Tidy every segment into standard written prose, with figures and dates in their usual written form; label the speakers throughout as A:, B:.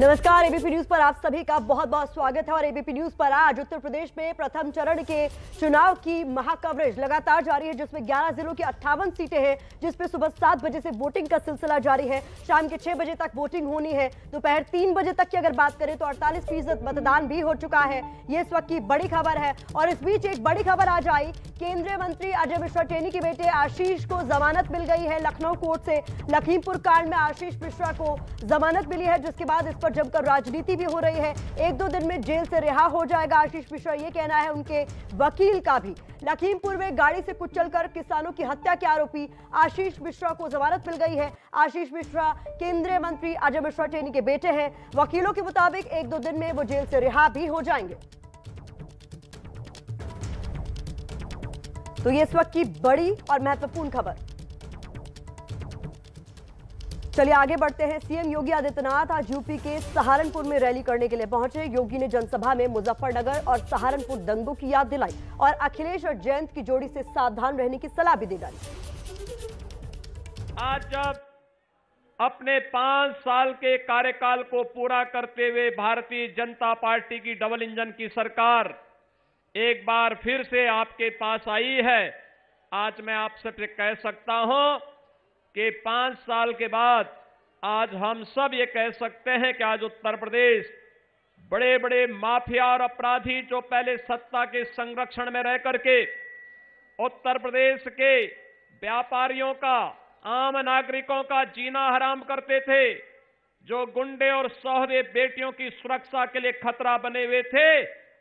A: नमस्कार, ABP news पर आप सभी का बहुत बहुत स्वागत है। और एबीपी न्यूज पर आज उत्तर प्रदेश में प्रथम चरण के चुनाव की महाकवरेज लगातार जारी है, जिसमें 11 जिलों की 58 सीटें हैं, जिसपे सुबह 7 बजे से वोटिंग का सिलसिला जारी है। शाम के 6 बजे तक वोटिंग होनी है। दोपहर 3 बजे तक की अगर बात करें तो 48% मतदान भी हो चुका है। ये इस वक्त की बड़ी खबर है। और इस बीच एक बड़ी खबर आज आई, केंद्रीय मंत्री अजय मिश्रा टेनी के बेटे आशीष को जमानत मिल गई है लखनऊ कोर्ट से। लखीमपुर कांड में आशीष मिश्रा को जमानत मिली है, जिसके बाद इस पर जमकर राजनीति भी हो रही है। 1-2 दिन में जेल से रिहा हो जाएगा आशीष मिश्रा, ये कहना है उनके वकील का भी। लखीमपुर में गाड़ी से कुचलकर किसानों की हत्या के आरोपी आशीष मिश्रा को जमानत मिल गई है। आशीष मिश्रा केंद्रीय मंत्री अजय मिश्रा टेनी के बेटे हैं। वकीलों के मुताबिक 1-2 दिन में वो जेल से रिहा भी हो जाएंगे। तो ये इस वक्त की बड़ी और महत्वपूर्ण खबर। चलिए आगे बढ़ते हैं। सीएम योगी आदित्यनाथ आज यूपी के सहारनपुर में रैली करने के लिए पहुंचे। योगी ने जनसभा में मुजफ्फरनगर और सहारनपुर दंगों की याद दिलाई और अखिलेश और जयंत की जोड़ी से सावधान रहने की सलाह भी दी डाली।
B: आज जब अपने 5 साल के कार्यकाल को पूरा करते हुए भारतीय जनता पार्टी की डबल इंजन की सरकार एक बार फिर से आपके पास आई है, आज मैं आपसे कह सकता हूं कि 5 साल के बाद आज हम सब ये कह सकते हैं कि आज उत्तर प्रदेश बड़े बड़े माफिया और अपराधी जो पहले सत्ता के संरक्षण में रह करके उत्तर प्रदेश के व्यापारियों का, आम नागरिकों का जीना हराम करते थे, जो गुंडे और सौदे बेटियों की सुरक्षा के लिए खतरा बने हुए थे,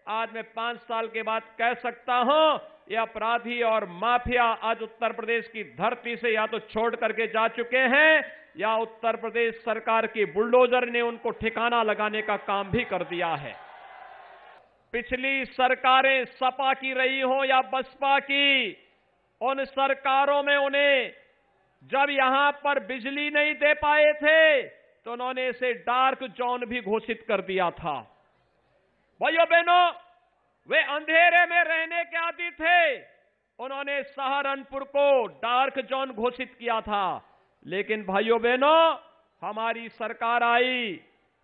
B: आज मैं 5 साल के बाद कह सकता हूं ये अपराधी और माफिया आज उत्तर प्रदेश की धरती से या तो छोड़ करके जा चुके हैं या उत्तर प्रदेश सरकार की बुलडोजर ने उनको ठिकाना लगाने का काम भी कर दिया है। पिछली सरकारें सपा की रही हो या बसपा की, उन सरकारों में उन्हें जब यहां पर बिजली नहीं दे पाए थे तो उन्होंने इसे डार्क जोन भी घोषित कर दिया था। भाइयों बहनों, वे अंधेरे में रहने के आदी थे, उन्होंने सहारनपुर को डार्क जोन घोषित किया था। लेकिन भाइयों बहनों, हमारी सरकार आई,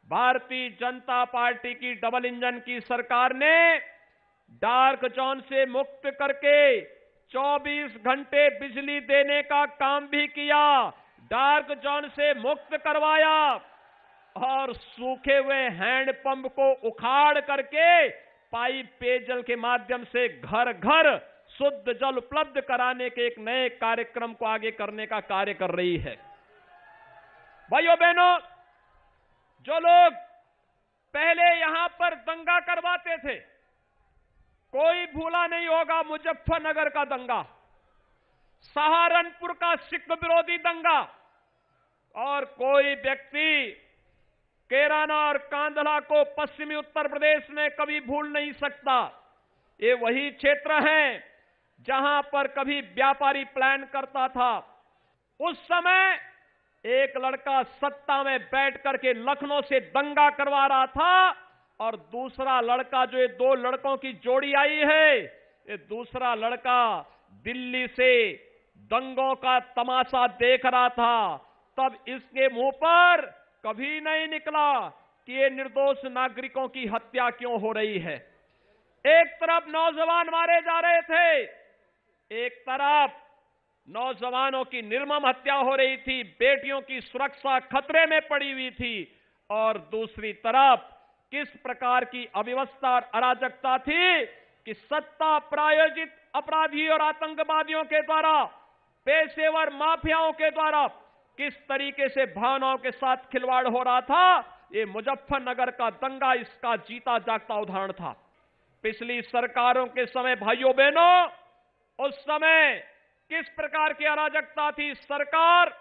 B: भारतीय जनता पार्टी की डबल इंजन की सरकार ने डार्क जोन से मुक्त करके 24 घंटे बिजली देने का काम भी किया, डार्क जोन से मुक्त करवाया और सूखे हुए हैंडपंप को उखाड़ करके पाइप पेयजल के माध्यम से घर घर शुद्ध जल उपलब्ध कराने के एक नए कार्यक्रम को आगे करने का कार्य कर रही है। भाइयों बहनों, जो लोग पहले यहां पर दंगा करवाते थे, कोई भूला नहीं होगा मुजफ्फरनगर का दंगा, सहारनपुर का सिख विरोधी दंगा, और कोई व्यक्ति कैराना और कांधला को पश्चिमी उत्तर प्रदेश में कभी भूल नहीं सकता। ये वही क्षेत्र हैं जहां पर कभी व्यापारी प्लान करता था। उस समय एक लड़का सत्ता में बैठ करके लखनऊ से दंगा करवा रहा था और दूसरा लड़का, जो ये 2 लड़कों की जोड़ी आई है, ये दूसरा लड़का दिल्ली से दंगों का तमाशा देख रहा था। तब इसके मुंह पर कभी नहीं निकला कि ये निर्दोष नागरिकों की हत्या क्यों हो रही है। एक तरफ नौजवान मारे जा रहे थे, एक तरफ नौजवानों की निर्मम हत्या हो रही थी, बेटियों की सुरक्षा खतरे में पड़ी हुई थी, और दूसरी तरफ किस प्रकार की अव्यवस्था और अराजकता थी कि सत्ता प्रायोजित अपराधी और आतंकवादियों के द्वारा, पेशेवर माफियाओं के द्वारा किस तरीके से भावनाओं के साथ खिलवाड़ हो रहा था। ये मुजफ्फरनगर का दंगा इसका जीता जागता उदाहरण था। पिछली सरकारों के समय भाइयों बहनों, उस समय किस प्रकार की अराजकता थी। सरकार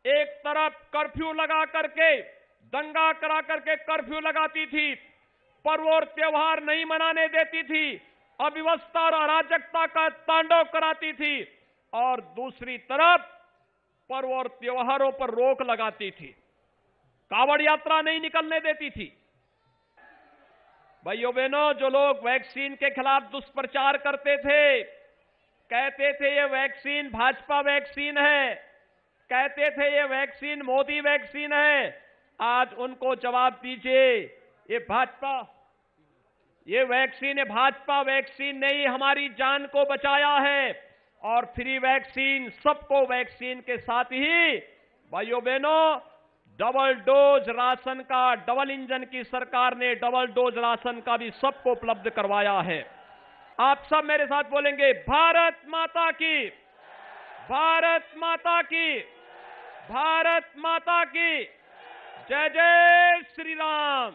B: एक तरफ कर्फ्यू लगा करके, दंगा करा करके कर्फ्यू लगाती थी, पर्व और त्योहार नहीं मनाने देती थी, अव्यवस्था और अराजकता का तांडव कराती थी, और दूसरी तरफ पर्व और त्योहारों पर रोक लगाती थी, कांवड़ यात्रा नहीं निकलने देती थी। भाइयों बहनों, जो लोग वैक्सीन के खिलाफ दुष्प्रचार करते थे, कहते थे ये वैक्सीन भाजपा वैक्सीन है, कहते थे ये वैक्सीन मोदी वैक्सीन है, आज उनको जवाब दीजिए। ये भाजपा, ये वैक्सीन है, भाजपा वैक्सीन ने ही हमारी जान को बचाया है। और फ्री वैक्सीन, सबको वैक्सीन के साथ ही भाइयों बहनों डबल डोज राशन का, डबल इंजन की सरकार ने डबल डोज राशन का भी सबको उपलब्ध करवाया है। आप सब मेरे साथ बोलेंगे, भारत माता की, भारत माता की, भारत माता की जय जय श्री राम,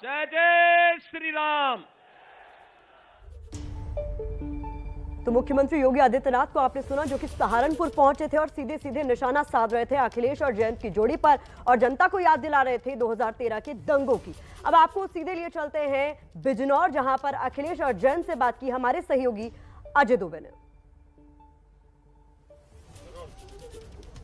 B: जय जय श्री राम।
A: तो मुख्यमंत्री योगी आदित्यनाथ को आपने सुना, जो कि सहारनपुर पहुंचे थे और सीधे सीधे निशाना साध रहे थे अखिलेश और जयंत की जोड़ी पर और जनता को याद दिला रहे थे 2013 के दंगों की। अब आपको सीधे लिए चलते हैं बिजनौर, जहां पर अखिलेश और जयंत से बात की हमारे सहयोगी अजय दुबे ने।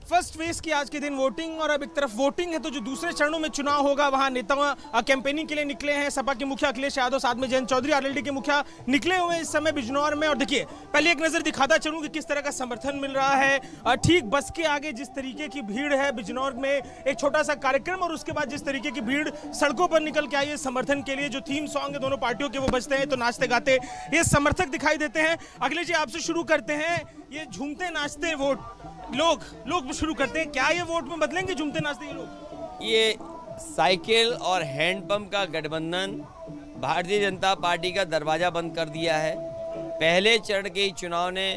C: फर्स्ट फेज की आज के दिन वोटिंग, और अब एक तरफ वोटिंग है तो जो दूसरे चरणों में चुनाव होगा वहां नेता कैंपेनिंग के लिए निकले हैं। सपा के मुखिया अखिलेश यादव, साथ में जयंत चौधरी आरएलडी के मुखिया निकले हुए इस समय बिजनौर में। और देखिए, पहले एक नजर दिखाता चलूं कि किस तरह का समर्थन मिल रहा है। ठीक बस के आगे जिस तरीके की भीड़ है बिजनौर में, एक छोटा सा कार्यक्रम और उसके बाद जिस तरीके की भीड़ सड़कों पर निकल के आई है समर्थन के लिए। जो थीम सॉन्ग है दोनों पार्टियों के वो बजते हैं तो नाचते गाते ये समर्थक दिखाई देते हैं। अखिलेश जी, आपसे शुरू करते हैं। ये झूमते नाचते वोट लोग शुरू करते हैं, क्या ये वोट में बदलेंगे झूमते नाचते ये लोग?
D: ये साइकिल और हैंडपंप का गठबंधन भारतीय जनता पार्टी का दरवाजा बंद कर दिया है। पहले चरण के चुनाव ने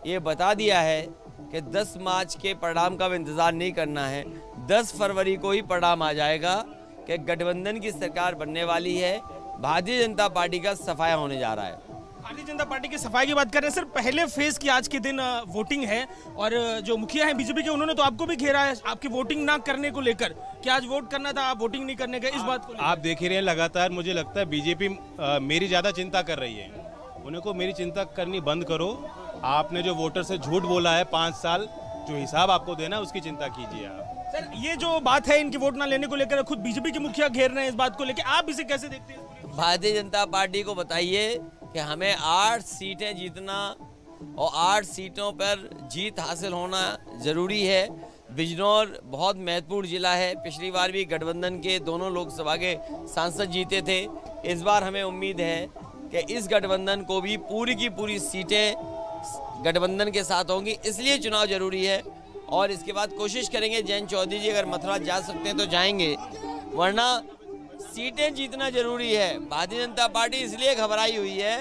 D: ये बता दिया है कि 10 मार्च के परिणाम का इंतजार नहीं करना है। 10 फरवरी को ही परिणाम आ जाएगा कि गठबंधन की सरकार बनने वाली है। भारतीय जनता पार्टी का सफाया होने जा रहा है।
C: भारतीय जनता पार्टी की सफाई की बात कर रहे हैं सर, पहले फेज की आज के दिन वोटिंग है और जो मुखिया हैं बीजेपी के, उन्होंने तो आपको भी घेरा है आपकी वोटिंग ना करने को लेकर कि आज वोट करना था, आप वोटिंग नहीं करने का, इस बात को
E: आप देख ही रहे हैं लगातार। मुझे लगता है बीजेपी मेरी ज्यादा चिंता कर रही है। उन्हें को मेरी चिंता करनी बंद करो। आपने जो वोटर से झूठ बोला है 5 साल, जो हिसाब आपको देना है उसकी चिंता कीजिए आप।
C: सर, ये जो बात है इनकी वोट ना लेने को लेकर, खुद बीजेपी के मुखिया घेर रहे हैं इस बात को लेकर, आप इसे कैसे देखते हैं?
D: भारतीय जनता पार्टी को बताइए कि हमें 8 सीटें जीतना और 8 सीटों पर जीत हासिल होना जरूरी है। बिजनौर बहुत महत्वपूर्ण जिला है। पिछली बार भी गठबंधन के दोनों लोकसभा के सांसद जीते थे। इस बार हमें उम्मीद है कि इस गठबंधन को भी पूरी की पूरी सीटें गठबंधन के साथ होंगी, इसलिए चुनाव जरूरी है। और इसके बाद कोशिश करेंगे जयंत चौधरी जी अगर मथुरा जा सकते हैं तो जाएंगे, वरना सीटें जीतना जरूरी है। भारतीय जनता पार्टी इसलिए घबराई हुई है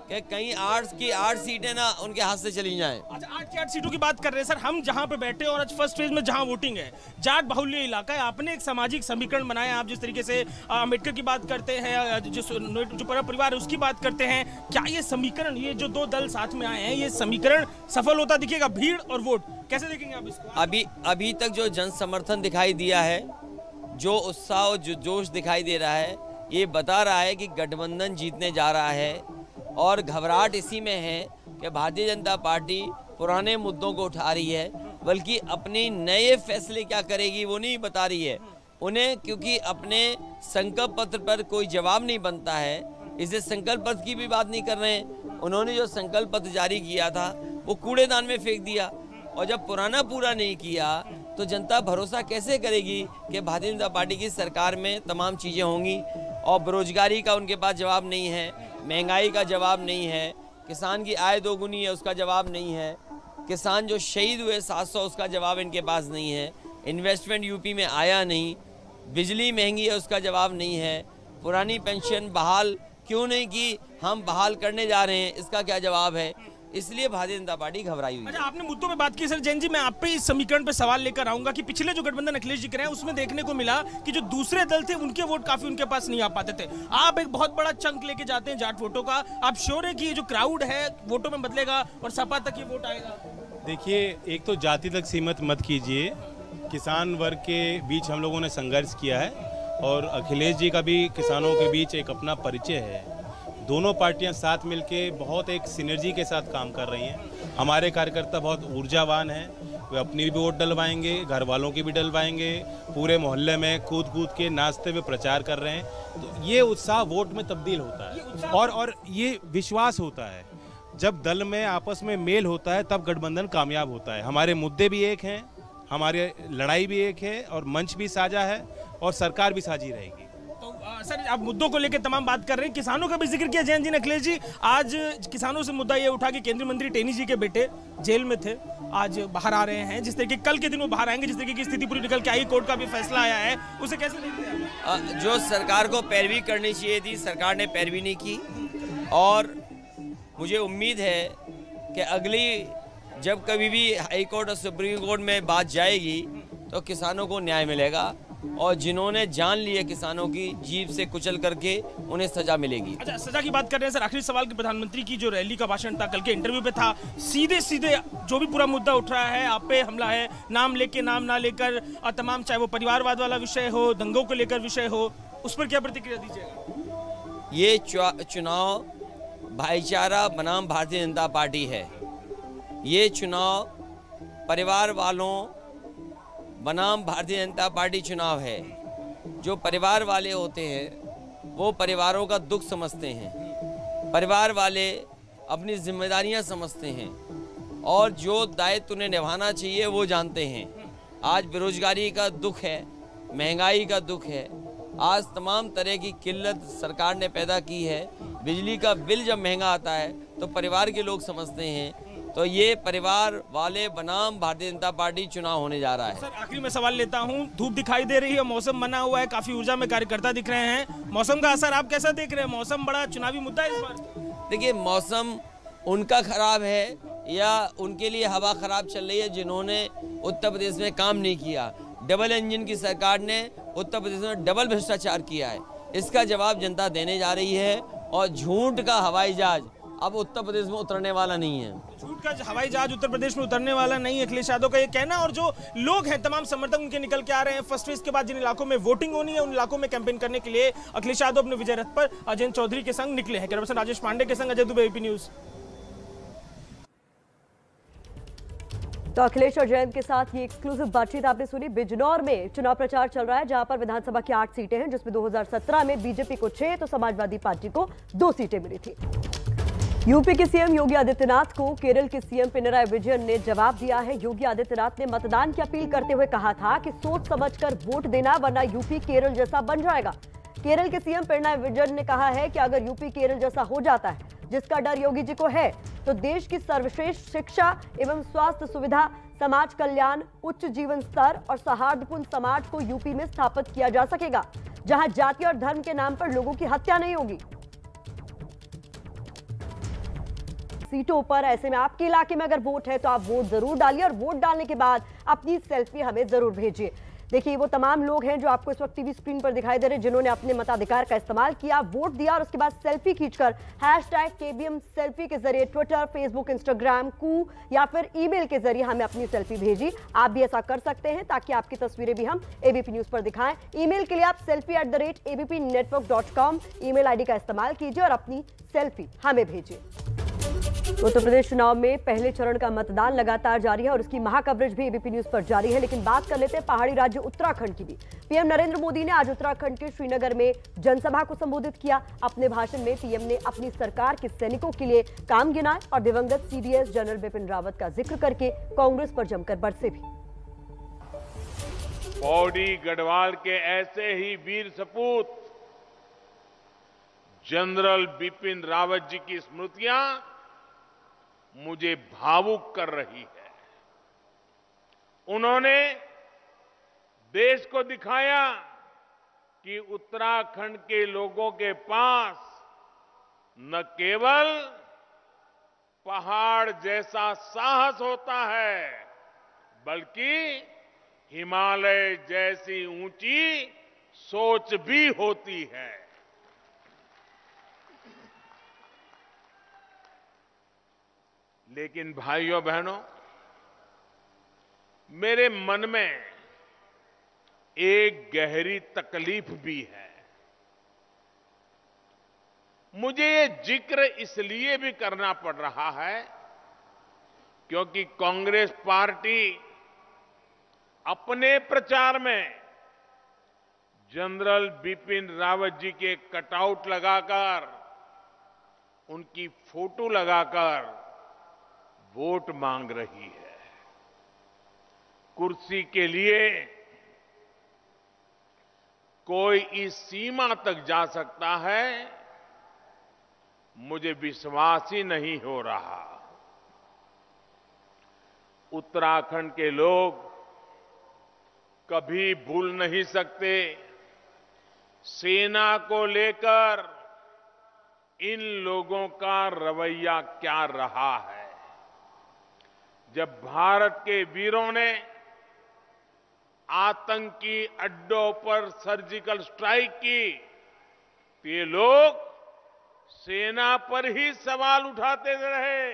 D: कि कहीं 8 की 8 सीटें ना उनके हाथ से चली जाएं।
C: अच्छा, 8 की 8 सीटों की बात कर रहे हैं सर, हम जहां पे बैठे और आज फर्स्ट फेज में जहां वोटिंग है, जाट बाहुल्य इलाका है। आपने एक सामाजिक समीकरण बनाया, आप जिस तरीके से अम्बेडकर की बात करते हैं, जो पूरा परिवार है उसकी बात करते हैं, क्या ये समीकरण, ये जो 2 दल साथ में आए हैं, ये समीकरण सफल होता दिखेगा? भीड़ और वोट कैसे देखेंगे आप इसको?
D: अभी तक जो जन समर्थन दिखाई दिया है, जो उत्साह और जो जोश दिखाई दे रहा है, ये बता रहा है कि गठबंधन जीतने जा रहा है। और घबराहट इसी में है कि भारतीय जनता पार्टी पुराने मुद्दों को उठा रही है, बल्कि अपने नए फैसले क्या करेगी वो नहीं बता रही है उन्हें, क्योंकि अपने संकल्प पत्र पर कोई जवाब नहीं बनता है, इसलिए संकल्प पत्र की भी बात नहीं कर रहे हैं। उन्होंने जो संकल्प पत्र जारी किया था वो कूड़ेदान में फेंक दिया, और जब पुराना पूरा नहीं किया तो जनता भरोसा कैसे करेगी कि भारतीय जनता पार्टी की सरकार में तमाम चीज़ें होंगी? और बेरोजगारी का उनके पास जवाब नहीं है, महंगाई का जवाब नहीं है, किसान की आय दोगुनी है उसका जवाब नहीं है, किसान जो शहीद हुए 700 उसका जवाब इनके पास नहीं है, इन्वेस्टमेंट यूपी में आया नहीं, बिजली महंगी है उसका जवाब नहीं है, पुरानी पेंशन बहाल क्यों नहीं की, हम बहाल करने जा रहे हैं, इसका क्या जवाब है? इसलिए भारतीय जनता पार्टी घबराई हुई है।
C: अच्छा, आपने मुद्दों में बात की सर। जैन जी, मैं आप पे इस समीकरण पे सवाल लेकर आऊंगा कि पिछले जो गठबंधन अखिलेश जी करे हैं उसमें देखने को मिला कि जो दूसरे दल थे उनके वोट काफी उनके पास नहीं आ पाते थे। आप एक बहुत बड़ा चंक लेके जाते हैं जाट वोटों का, आप श्योर है कि ये जो क्राउड है वोटों में बदलेगा और सपा तक ये वोट आएगा?
E: देखिए, एक तो जाति तक सीमित मत कीजिए। किसान वर्ग के बीच हम लोगों ने संघर्ष किया है और अखिलेश जी का भी किसानों के बीच एक अपना परिचय है। दोनों पार्टियां साथ मिलके बहुत एक सिनर्जी के साथ काम कर रही हैं। हमारे कार्यकर्ता बहुत ऊर्जावान हैं, वे अपनी भी वोट डलवाएंगे, घर वालों की भी डलवाएंगे, पूरे मोहल्ले में कूद कूद के नाचते हुए प्रचार कर रहे हैं। तो ये उत्साह वोट में तब्दील होता है और ये विश्वास होता है। जब दल में आपस में मेल होता है तब गठबंधन कामयाब होता है। हमारे मुद्दे भी एक हैं, हमारी लड़ाई भी एक है और मंच भी साझा है और सरकार भी साझी रहेगी।
C: तो सर, आप मुद्दों को लेकर तमाम बात कर रहे हैं, किसानों का भी जिक्र किया जयंत जी ने। अखिलेश जी, आज किसानों से मुद्दा ये उठा कि केंद्रीय मंत्री टेनी जी के बेटे जेल में थे, आज बाहर आ रहे हैं। जिस तरीके कल के दिन वो बाहर आएंगे, जिस तरीके की स्थिति पूरी निकल के आई, कोर्ट का भी फैसला आया है, उसे कैसे देखते हैं?
D: जो सरकार को पैरवी करनी चाहिए थी, सरकार ने पैरवी नहीं की। और मुझे उम्मीद है कि अगली जब कभी भी हाई कोर्ट और सुप्रीम कोर्ट में बात जाएगी तो किसानों को न्याय मिलेगा, और जिन्होंने जान ली है किसानों की, जीभ से कुचल करके उन्हें सजा मिलेगी।
C: अच्छा, सजा की बात कर रहे हैं सर। आखिरी सवाल की, प्रधानमंत्री की जो रैली का भाषण था, कल के इंटरव्यू पे था, सीधे सीधे जो भी पूरा मुद्दा उठ रहा है, आप पे हमला है, नाम लेके नाम ना लेकर, और तमाम, चाहे वो परिवारवाद वाला विषय हो, दंगों को लेकर विषय हो, उस पर क्या प्रतिक्रिया दीजिएगा?
D: ये चुनाव भाईचारा बनाम भारतीय जनता पार्टी है। ये चुनाव परिवार वालों बनाम भारतीय जनता पार्टी चुनाव है। जो परिवार वाले होते हैं वो परिवारों का दुख समझते हैं, परिवार वाले अपनी जिम्मेदारियां समझते हैं, और जो दायित्व उन्हें निभाना चाहिए वो जानते हैं। आज बेरोजगारी का दुख है, महंगाई का दुख है, आज तमाम तरह की किल्लत सरकार ने पैदा की है। बिजली का बिल जब महंगा आता है तो परिवार के लोग समझते हैं। तो ये परिवार वाले बनाम भारतीय जनता पार्टी चुनाव होने जा रहा है।
C: सर, आखिरी में सवाल लेता हूं, धूप दिखाई दे रही है, मौसम बना हुआ है, काफी ऊर्जा में कार्यकर्ता दिख रहे हैं, मौसम का असर आप कैसा देख रहे हैं? मौसम बड़ा चुनावी मुद्दा है इस बार।
D: देखिए, मौसम उनका खराब है या उनके लिए हवा खराब चल रही है जिन्होंने उत्तर प्रदेश में काम नहीं किया। डबल इंजन की सरकार ने उत्तर प्रदेश में डबल भ्रष्टाचार किया है, इसका जवाब जनता देने जा रही है। और झूठ का हवाई जहाज अब उत्तर प्रदेश में उतरने वाला नहीं है।
C: झूठ का हवाई जहाज उत्तर प्रदेश में उतरने वाला नहीं है, अखिलेश यादव का ये कहना। और जो लोग हैं, तमाम समर्थक उनके निकल के आ रहे हैं। फर्स्ट फेज के बाद जिन इलाकों में वोटिंग होनी है, उन इलाकों में कैंपेन करने के लिए अखिलेश यादव अपने विजय रथ पर अजय चौधरी के संग निकले हैं। कैमरा पर्सन राजेश पांडे के संग अजय दुबे, एबीपी न्यूज।
A: तो अखिलेश और जयंत के साथ ये एक्सक्लूसिव बातचीत आपने सुनी। बिजनौर में चुनाव प्रचार चल रहा है, जहां पर विधानसभा की 8 सीटें हैं, जिसमें 2017 में बीजेपी को 6 तो समाजवादी पार्टी को 2 सीटें मिली थी। यूपी के सीएम योगी आदित्यनाथ को केरल के सीएम पिनराई विजयन ने जवाब दिया है। योगी आदित्यनाथ ने मतदान की अपील करते हुए कहा था कि सोच समझकर वोट देना, वरना यूपी केरल जैसा बन जाएगा। केरल के सीएम पिनराई विजयन ने कहा है कि अगर यूपी केरल जैसा हो जाता है, जिसका डर योगी जी को है, तो देश की सर्वश्रेष्ठ शिक्षा एवं स्वास्थ्य सुविधा, समाज कल्याण, उच्च जीवन स्तर और सौहार्दपूर्ण समाज को यूपी में स्थापित किया जा सकेगा, जहां जाति और धर्म के नाम पर लोगों की हत्या नहीं होगी। सीटों पर ऐसे में आपके इलाके में अगर वोट है तो आप वोट जरूर डालिए, और वोट डालने के बाद अपनी सेल्फी हमें जरूर भेजिए। देखिए, वो तमाम लोग हैं जो आपको इस वक्त टीवी स्क्रीन पर दिखाई दे रहे हैं, जिन्होंने अपने मताधिकार का इस्तेमाल किया, वोट दिया, और उसके बाद सेल्फी खींचकर #KBM सेल्फी के जरिए ट्विटर, फेसबुक, इंस्टाग्राम, कू या फिर ईमेल के जरिए हमें अपनी सेल्फी भेजी। आप भी ऐसा कर सकते हैं ताकि आपकी तस्वीरें भी हम एबीपी न्यूज पर दिखाएं। ईमेल के लिए आप selfie@abpnetwork.com ईमेल आईडी का इस्तेमाल कीजिए और अपनी सेल्फी हमें भेजिए। उत्तर प्रदेश चुनाव में पहले चरण का मतदान लगातार जारी है और इसकी महाकवरेज भी एबीपी न्यूज पर जारी है। लेकिन बात कर लेते हैं पहाड़ी राज्य उत्तराखंड की भी। पीएम नरेंद्र मोदी ने आज उत्तराखंड के श्रीनगर में जनसभा को संबोधित किया। अपने भाषण में पीएम ने अपनी सरकार के सैनिकों के लिए काम गिनाए और दिवंगत सीडीएस जनरल बिपिन रावत का जिक्र करके कांग्रेस पर जमकर बरसे भी।
F: पौड़ी गढ़वाल के ऐसे ही वीर सपूत जनरल बिपिन रावत जी की स्मृतियां मुझे भावुक कर रही है। उन्होंने देश को दिखाया कि उत्तराखंड के लोगों के पास न केवल पहाड़ जैसा साहस होता है, बल्कि हिमालय जैसी ऊंची सोच भी होती है। लेकिन भाइयों बहनों, मेरे मन में एक गहरी तकलीफ भी है। मुझे ये जिक्र इसलिए भी करना पड़ रहा है क्योंकि कांग्रेस पार्टी अपने प्रचार में जनरल बिपिन रावत जी के कटआउट लगाकर, उनकी फोटो लगाकर वोट मांग रही है। कुर्सी के लिए कोई इस सीमा तक जा सकता है, मुझे विश्वास ही नहीं हो रहा। उत्तराखंड के लोग कभी भूल नहीं सकते सेना को लेकर इन लोगों का रवैया क्या रहा है। जब भारत के वीरों ने आतंकी अड्डों पर सर्जिकल स्ट्राइक की तो ये लोग सेना पर ही सवाल उठाते रहे।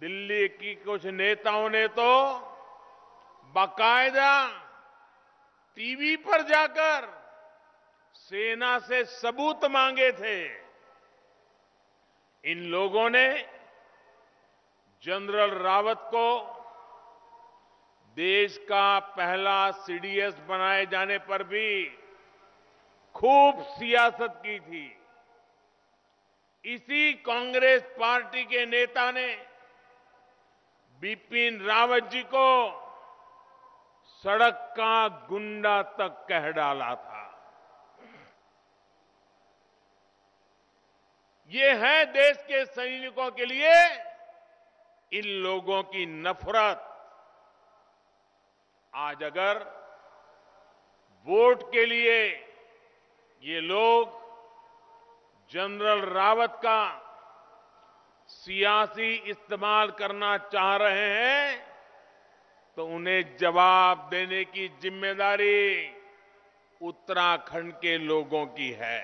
F: दिल्ली की कुछ नेताओं ने तो बाकायदा टीवी पर जाकर सेना से सबूत मांगे थे। इन लोगों ने जनरल रावत को देश का पहला सीडीएस बनाए जाने पर भी खूब सियासत की थी। इसी कांग्रेस पार्टी के नेता ने बिपिन रावत जी को सड़क का गुंडा तक कह डाला था। ये है देश के सैनिकों के लिए इन लोगों की नफरत। आज अगर वोट के लिए ये लोग जनरल रावत का सियासी इस्तेमाल करना चाह रहे हैं तो उन्हें जवाब देने की जिम्मेदारी उत्तराखंड के लोगों की है।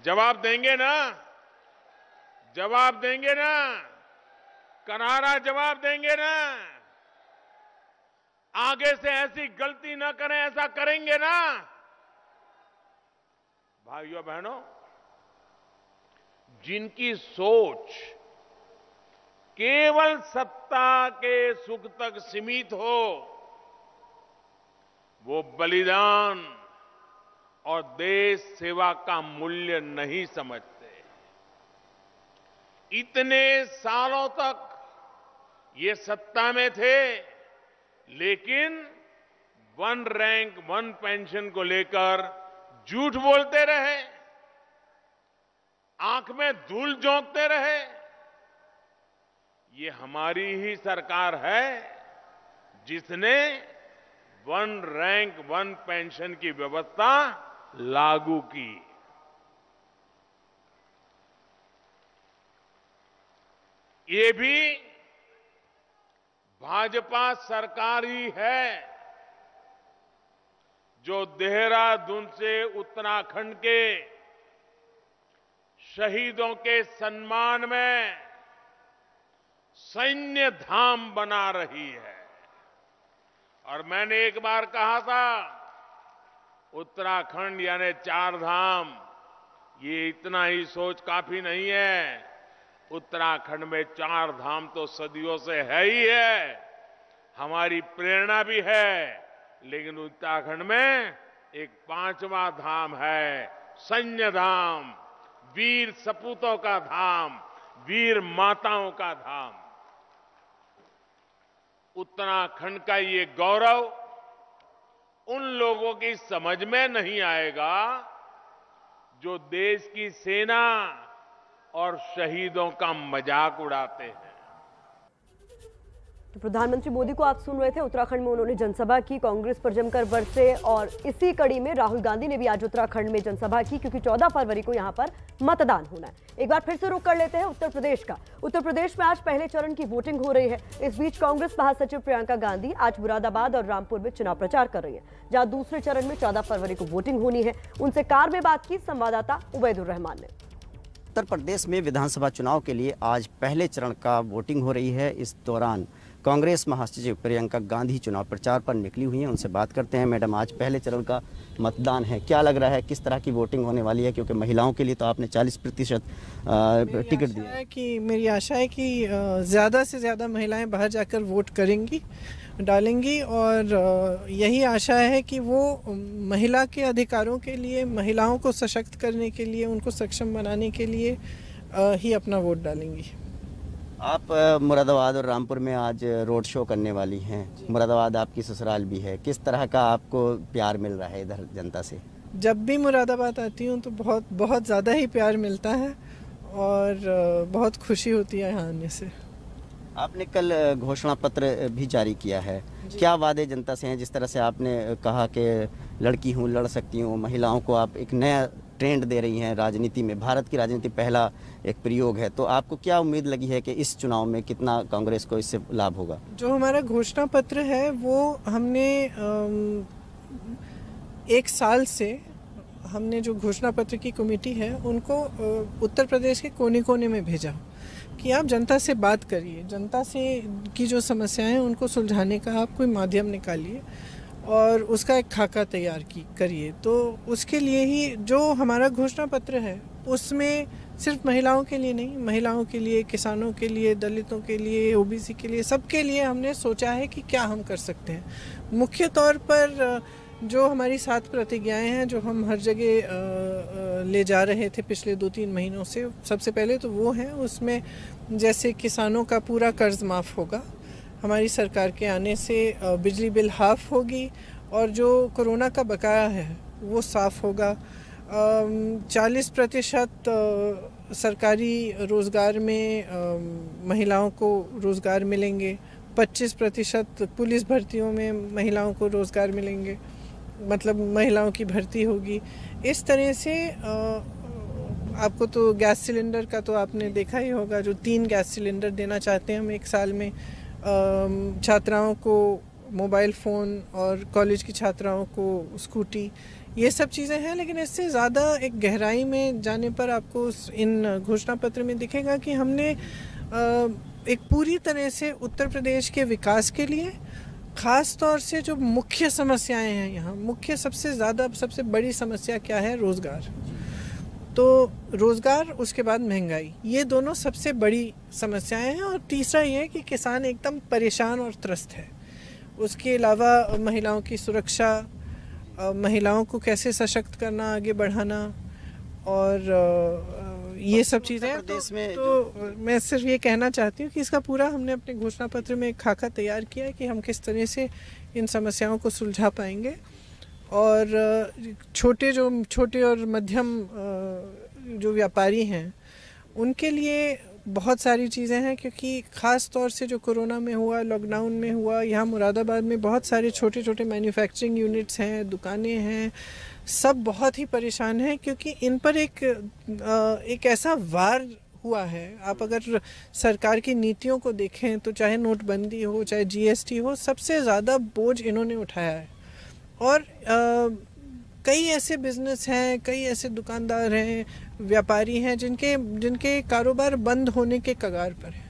F: जवाब देंगे ना? जवाब देंगे ना? करारा जवाब देंगे ना? आगे से ऐसी गलती ना करें, ऐसा करेंगे ना? भाइयों बहनों, जिनकी सोच केवल सत्ता के सुख तक सीमित हो, वो बलिदान और देश सेवा का मूल्य नहीं समझते। इतने सालों तक ये सत्ता में थे, लेकिन वन रैंक वन पेंशन को लेकर झूठ बोलते रहे, आंख में धूल झोंकते रहे। ये हमारी ही सरकार है जिसने वन रैंक वन पेंशन की व्यवस्था लागू की। ये भी भाजपा सरकार ही है जो देहरादून से उत्तराखंड के शहीदों के सम्मान में सैन्य धाम बना रही है। और मैंने एक बार कहा था, उत्तराखंड यानी 4 धाम, ये इतना ही सोच काफी नहीं है। उत्तराखंड में 4 धाम तो सदियों से है ही है, हमारी प्रेरणा भी है, लेकिन उत्तराखंड में एक 5वां धाम है, सैन्य धाम, वीर सपूतों का धाम, वीर माताओं का धाम। उत्तराखंड का ये गौरव उन लोगों की समझ में नहीं आएगा जो देश की सेना और शहीदों का मजाक उड़ाते हैं।
A: तो प्रधानमंत्री मोदी को आप सुन रहे थे, उत्तराखंड में उन्होंने जनसभा की, कांग्रेस पर जमकर बरसे। और इसी कड़ी में राहुल गांधी ने भी आज उत्तराखंड में जनसभा की, क्योंकि 14 फरवरी को यहां पर मतदान होना है। एक बार फिर से रुख कर लेते हैं उत्तर प्रदेश का। उत्तर प्रदेश में आज पहले चरण की वोटिंग हो रही है। इस बीच कांग्रेस महासचिव प्रियंका गांधी आज मुरादाबाद और रामपुर में चुनाव प्रचार कर रही है, जहां दूसरे चरण में 14 फरवरी को वोटिंग होनी है। उनसे कार में बात की संवाददाता उबैदुर रहमान ने।
G: उत्तर प्रदेश में विधानसभा चुनाव के लिए आज पहले चरण का वोटिंग हो रही है। इस दौरान कांग्रेस महासचिव प्रियंका गांधी चुनाव प्रचार पर निकली हुई हैं। उनसे बात करते हैं। मैडम, आज पहले चरण का मतदान है, क्या लग रहा है, किस तरह की वोटिंग होने वाली है? क्योंकि महिलाओं के लिए तो आपने 40% टिकट दिया है।
H: मेरी आशा है कि ज़्यादा से ज़्यादा महिलाएं बाहर जाकर वोट करेंगी, डालेंगी, और यही आशा है कि वो महिला के अधिकारों के लिए, महिलाओं को सशक्त करने के लिए, उनको सक्षम बनाने के लिए ही अपना वोट डालेंगी।
G: आप मुरादाबाद और रामपुर में आज रोड शो करने वाली हैं। मुरादाबाद आपकी ससुराल भी है, किस तरह का आपको प्यार मिल रहा है इधर जनता से?
H: जब भी मुरादाबाद आती हूँ तो बहुत ज़्यादा ही प्यार मिलता है और बहुत खुशी होती है यहाँ आने से।
G: आपने कल घोषणा पत्र भी जारी किया है, क्या वादे जनता से हैं? जिस तरह से आपने कहा कि लड़की हूँ, लड़ सकती हूँ, महिलाओं को आप एक नया ट्रेंड दे रही हैं राजनीति में। भारत की राजनीति पहला एक प्रयोग है, तो आपको क्या उम्मीद लगी है कि इस चुनाव में कितना कांग्रेस को इससे लाभ होगा? जो
H: हमारा घोषणा पत्र है वो हमने 1 साल से हमने जो घोषणा पत्र की कमेटी है उनको उत्तर प्रदेश के कोने कोने में भेजा कि आप जनता से बात करिए, जनता से की जो समस्याएं हैं उनको सुलझाने का आप कोई माध्यम निकालिए और उसका एक खाका तैयार करिए। तो उसके लिए ही जो हमारा घोषणा पत्र है उसमें सिर्फ महिलाओं के लिए नहीं, महिलाओं के लिए, किसानों के लिए, दलितों के लिए, ओबीसी के लिए, सबके लिए हमने सोचा है कि क्या हम कर सकते हैं। मुख्य तौर पर जो हमारी 7 प्रतिज्ञाएं हैं जो हम हर जगह ले जा रहे थे पिछले 2-3 महीनों से, सबसे पहले तो वो हैं, उसमें जैसे किसानों का पूरा कर्ज माफ़ होगा, हमारी सरकार के आने से बिजली बिल हाफ होगी और जो कोरोना का बकाया है वो साफ़ होगा। 40% सरकारी रोज़गार में महिलाओं को रोज़गार मिलेंगे, 25% पुलिस भर्तियों में महिलाओं को रोज़गार मिलेंगे, मतलब महिलाओं की भर्ती होगी। इस तरह से आपको तो गैस सिलेंडर का तो आपने देखा ही होगा, जो 3 गैस सिलेंडर देना चाहते हैं हम 1 साल में। छात्राओं को मोबाइल फ़ोन और कॉलेज की छात्राओं को स्कूटी, ये सब चीज़ें हैं। लेकिन इससे ज़्यादा एक गहराई में जाने पर आपको इन घोषणा पत्र में दिखेगा कि हमने एक पूरी तरह से उत्तर प्रदेश के विकास के लिए, ख़ास तौर से जो मुख्य समस्याएं हैं यहाँ, मुख्य सबसे बड़ी समस्या क्या है? रोज़गार। तो रोज़गार, उसके बाद महंगाई, ये दोनों सबसे बड़ी समस्याएं हैं। और तीसरा ये है कि किसान एकदम परेशान और त्रस्त है। उसके अलावा महिलाओं की सुरक्षा, महिलाओं को कैसे सशक्त करना, आगे बढ़ाना, और ये सब चीज़ें तो मैं सिर्फ ये कहना चाहती हूँ कि इसका पूरा हमने अपने घोषणा पत्र में एक खाका तैयार किया है कि हम किस तरह से इन समस्याओं को सुलझा पाएंगे। और छोटे और मध्यम जो व्यापारी हैं उनके लिए बहुत सारी चीज़ें हैं, क्योंकि ख़ास तौर से जो कोरोना में हुआ, लॉकडाउन में हुआ, यहाँ मुरादाबाद में बहुत सारे छोटे मैन्युफैक्चरिंग यूनिट्स हैं, दुकानें हैं, सब बहुत ही परेशान हैं, क्योंकि इन पर एक ऐसा वार हुआ है। आप अगर सरकार की नीतियों को देखें तो चाहे नोटबंदी हो, चाहे जीएसटी हो, सबसे ज़्यादा बोझ इन्होंने उठाया है। और कई ऐसे बिजनेस हैं, कई ऐसे दुकानदार हैं, व्यापारी हैं जिनके कारोबार बंद होने के कगार पर हैं।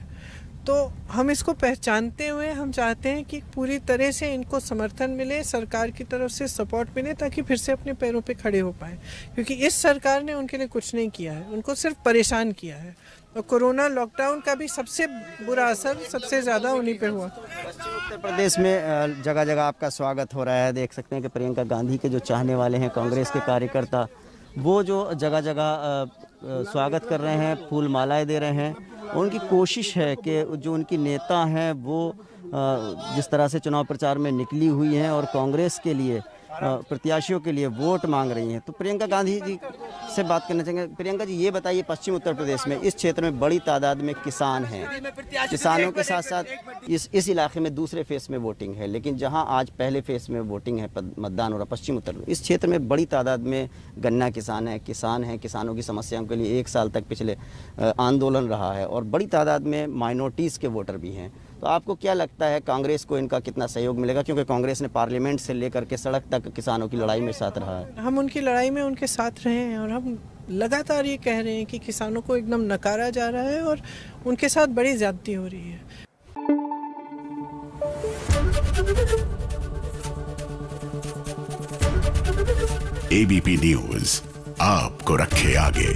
H: तो हम इसको पहचानते हुए हम चाहते हैं कि पूरी तरह से इनको समर्थन मिले, सरकार की तरफ से सपोर्ट मिले, ताकि फिर से अपने पैरों पे खड़े हो पाएँ। क्योंकि इस सरकार ने उनके लिए कुछ नहीं किया है, उनको सिर्फ परेशान किया है। और कोरोना लॉकडाउन का भी सबसे बुरा असर सबसे ज़्यादा उन्हीं पे हुआ।
G: पश्चिम उत्तर प्रदेश में जगह जगह आपका स्वागत हो रहा है। देख सकते हैं कि प्रियंका गांधी के जो चाहने वाले हैं, कांग्रेस के कार्यकर्ता, वो जो जगह जगह स्वागत कर रहे हैं, फूल मालाएं दे रहे हैं। उनकी कोशिश है कि जो उनकी नेता हैं वो जिस तरह से चुनाव प्रचार में निकली हुई हैं और कांग्रेस के लिए प्रत्याशियों के लिए वोट मांग रही हैं। तो प्रियंका गांधी जी से बात करना चाहेंगे। प्रियंका जी, ये बताइए, पश्चिम उत्तर प्रदेश में इस क्षेत्र में बड़ी तादाद में किसान हैं, किसानों के साथ साथ इस इलाके में दूसरे फेस में वोटिंग है, लेकिन जहां आज पहले फेस में वोटिंग है, मतदान हो रहा पश्चिम उत्तर प्रदेश, इस क्षेत्र में बड़ी तादाद में गन्ना किसान हैं, किसानों की समस्याओं के लिए 1 साल तक पिछले आंदोलन रहा है, और बड़ी तादाद में माइनॉरिटीज़ के वोटर भी हैं। तो आपको क्या लगता है कांग्रेस को इनका कितना सहयोग मिलेगा? क्योंकि कांग्रेस ने पार्लियामेंट से लेकर के सड़क तक किसानों की लड़ाई में साथ रहा है।
H: हम उनकी लड़ाई में उनके साथ रहे हैं और हम लगातार ये कह रहे हैं कि किसानों को एकदम नकारा जा रहा है और उनके साथ बड़ी ज्यादती हो रही है।
I: एबीपी न्यूज़ आपको रखे आगे।